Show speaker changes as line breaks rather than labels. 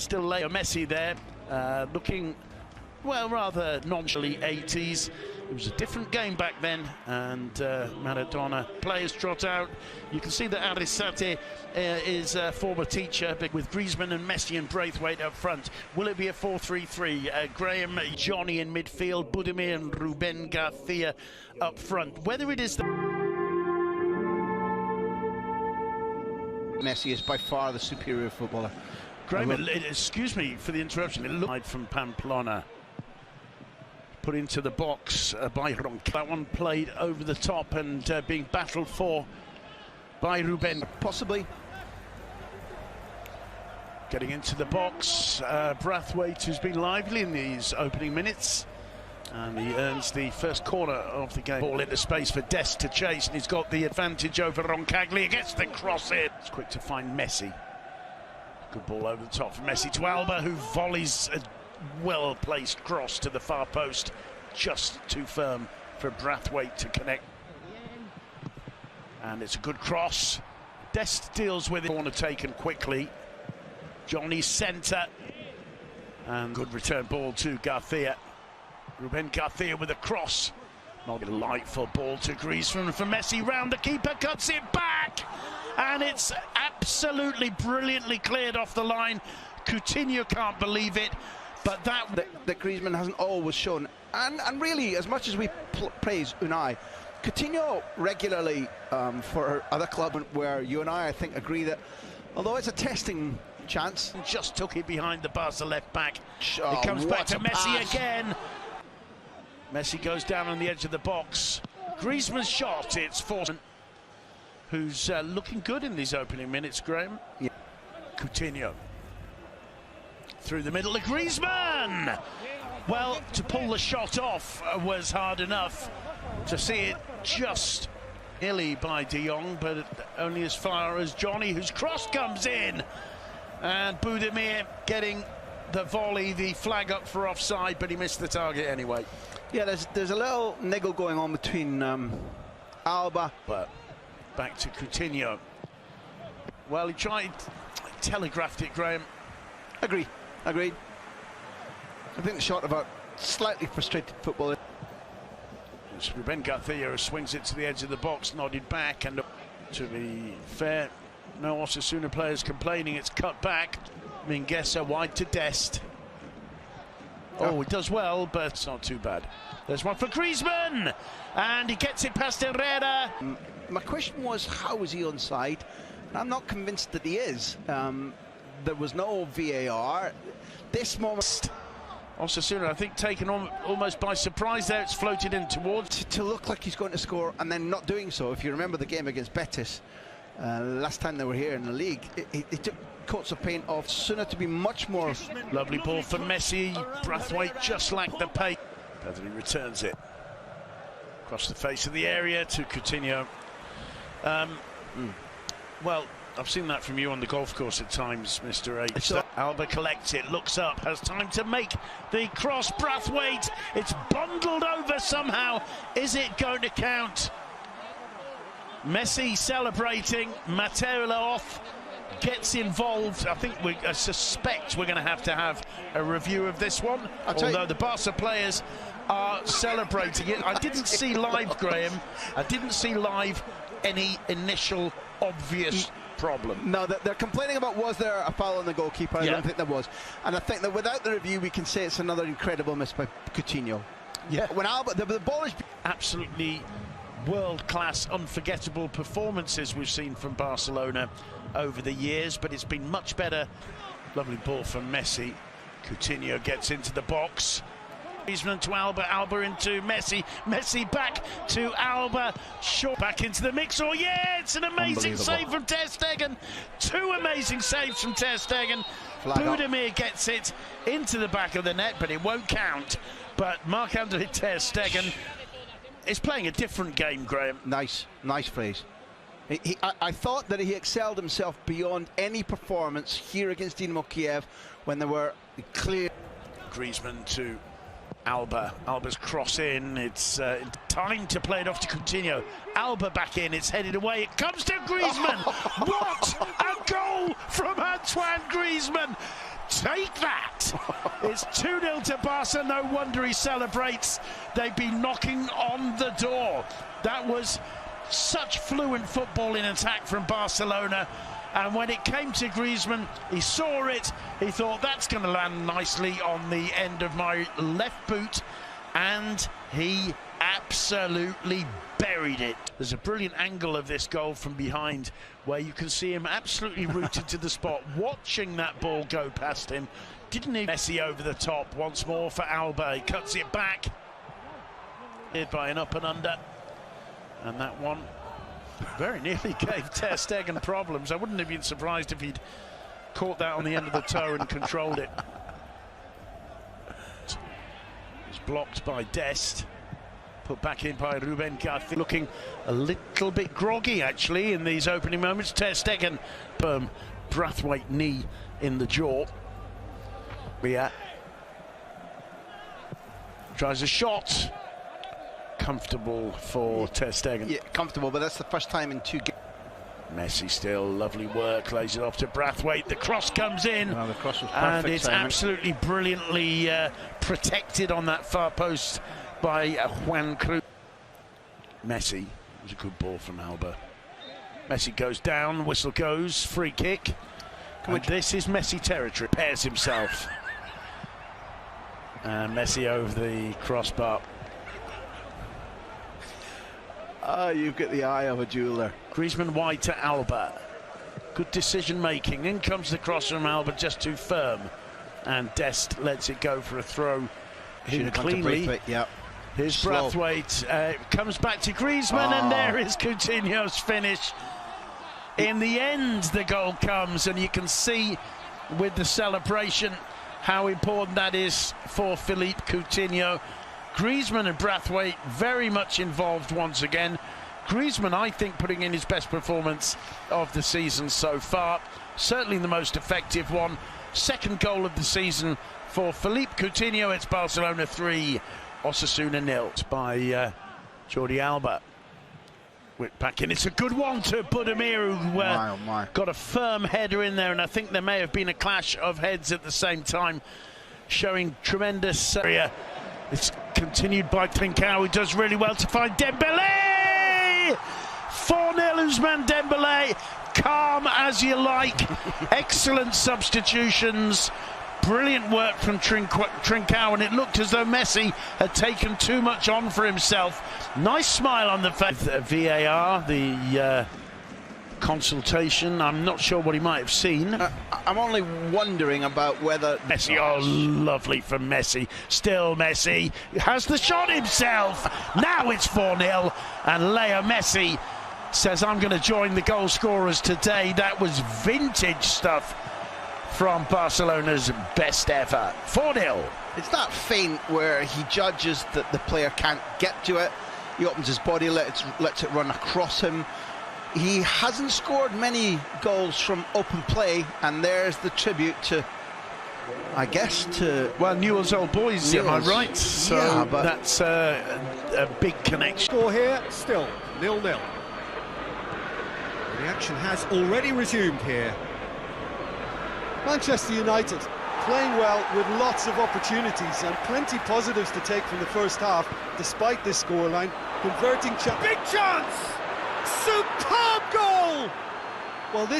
Still Leo Messi there, looking, well, rather nonchalantly 80s. It was a different game back then, and Maradona players trot out. You can see that Arisate is a former teacher, but with Griezmann and Messi and Braithwaite up front. Will it be a 4-3-3? Graham, Johnny in midfield, Budimir and Ruben Garcia up front. Whether it is the...
Messi is by far the superior footballer.
Graham, excuse me for the interruption, it looked from Pamplona. Put into the box by Ronca. That one played over the top and being battled for by Ruben.
Possibly.
Getting into the box, Braithwaite, who's been lively in these opening minutes. And he earns the first corner of the game. Ball into space for Dest to chase, and he's got the advantage over Roncaglia. Gets the cross in. It's quick to find Messi. Good ball over the top from Messi to Alba, who volleys a well-placed cross to the far post. Just too firm for Braithwaite to connect. And it's a good cross. Dest deals with it. Corner taken quickly. Johnny centre. And good return ball to Garcia. Ruben Garcia with a cross. Not a delightful ball to Griezmann for Messi. Round the keeper, cuts it back. And it's absolutely brilliantly cleared off the line. Coutinho can't believe it. But that
Griezmann hasn't always shown. And really, as much as we praise Unai, Coutinho regularly for other clubs where you and I think, agree that although it's a testing chance.
Just took it behind the Barca left back.
Oh,
it comes back to Messi
pass.
again. Messi goes down on the edge of the box. Griezmann's shot, it's Forsen, who's looking good in these opening minutes, Graham.
Yeah.
Coutinho. Through the middle to Griezmann! Well, to pull the shot off was hard enough. To see it just nearly by De Jong, but only as far as Johnny, whose cross comes in. And Budimir getting the volley, the flag up for offside, but he missed the target anyway.
Yeah, there's a little niggle going on between Alba.
But back to Coutinho. Well, he tried, telegraphed it, Graham.
Agreed. I think the shot of a slightly frustrated footballer.
It's Ruben Garcia swings it to the edge of the box, nodded back, and to be fair, no Osasuna players complaining. It's cut back. Mingueza wide to Dest. Oh, he does well, but it's not too bad. There's one for Griezmann, and he gets it past Herrera.
My question was, how was he onside? And I'm not convinced that he is. There was no VAR. This moment,
Osasuna, I think, taken on almost by surprise there. It's floated in towards.
To look like he's going to score and then not doing so. If you remember the game against Betis, last time they were here in the league, it took coats of paint off Osasuna to be much more.
Lovely ball for Messi. Braithwaite just lacked the pace. Pedri returns it across the face of the area to Coutinho. Well, I've seen that from you on the golf course at times, Mr. H. Alba collects it, looks up, has time to make the cross. Braithwaite, it's bundled over somehow. Is it going to count? Messi celebrating, Matera off, gets involved. I suspect we're going to have a review of this one, although the Barca players are celebrating it. I didn't see live, Graham. I didn't see live any initial obvious problem.
No, they're complaining about, was there a foul on the goalkeeper? I don't think there was. And I think that without the review, we can say it's another incredible miss by Coutinho.
Yeah.
When Alba, the ball is
absolutely world-class, unforgettable performances we've seen from Barcelona over the years, but it's been much better. Lovely ball from Messi. Coutinho gets into the box. Griezmann to Alba, Alba into Messi, Messi back to Alba, short back into the mix. Oh yeah, it's an amazing save from Ter Stegen. Two amazing saves from Ter Stegen. Budimir gets it into the back of the net, but it won't count. But Marc-Andre Ter Stegen is playing a different game, Graham.
Nice phrase. I thought that he excelled himself beyond any performance here against Dynamo Kiev when there were clear.
Griezmann to Alba. Alba's cross in. It's time to play it off to Coutinho. Alba back in. It's headed away. It comes to Griezmann. What a goal from Antoine Griezmann! Take that! It's 2-0 to Barca. No wonder he celebrates. They've been knocking on the door. That was such fluent football in attack from Barcelona. And when it came to Griezmann, he saw it. He thought, that's going to land nicely on the end of my left boot. And he absolutely buried it. There's a brilliant angle of this goal from behind where you can see him absolutely rooted to the spot, watching that ball go past him. Didn't even Messi over the top once more for Alba. He cuts it back. Hit by an up and under. And that one very nearly gave ter Stegen problems. I wouldn't have been surprised if he'd caught that on the end of the toe and controlled it. It's blocked by Dest. Put back in by Ruben Garcia, looking a little bit groggy actually in these opening moments. Ter Stegen, Brathwaite knee in the jaw. Yeah. Tries a shot. Comfortable for Ter Stegen.
Yeah, comfortable, but that's the first time in 2 games.
Messi still, lovely work, lays it off to Brathwaite. The cross comes in,
well, the cross was
and
perfect,
it's
Simon.
absolutely brilliantly protected on that far post by Juan Cruz. Messi, it was a good ball from Alba. Messi goes down, whistle goes, free kick. And this is Messi territory. Pairs himself. And Messi over the crossbar.
You've got the eye of a jeweler.
Griezmann wide to Alba. Good decision making. In comes the cross from Alba, just too firm. And Dest lets it go for a throw in cleanly.
Yep.
Here's Brathwaite, comes back to Griezmann, and there is Coutinho's finish. In the end, the goal comes, and you can see with the celebration how important that is for Philippe Coutinho. Griezmann and Brathwaite very much involved once again. Griezmann, I think, putting in his best performance of the season so far. Certainly the most effective one. Second goal of the season for Philippe Coutinho. It's Barcelona 3, Osasuna 0 by Jordi Alba. Whipped back in. It's a good one to Budimir, who got a firm header in there, and I think there may have been a clash of heads at the same time, showing tremendous area. It's continued by Trincao, who does really well to find Dembélé! 4-0 Ousmane Dembélé, calm as you like. Excellent substitutions. Brilliant work from Trincao, and it looked as though Messi had taken too much on for himself. Nice smile on the face. VAR, the consultation, I'm not sure what he might have seen.
I'm only wondering about whether...
Messi, oh, lovely from Messi. Still Messi has the shot himself. Now it's 4-0, and Leo Messi says, I'm going to join the goal scorers today. That was vintage stuff from Barcelona's best ever. 4-0.
It's that feint where he judges that the player can't get to it. He opens his body, lets it run across him. He hasn't scored many goals from open play, and there's the tribute to, I guess, to...
Well, Newell's old boys, am I right? So
yeah, but
that's a big connection.
Score here, still 0-0. The action has already resumed here. Manchester United playing well with lots of opportunities and plenty positives to take from the first half, despite this scoreline. Converting big chance! Superb goal! Well, this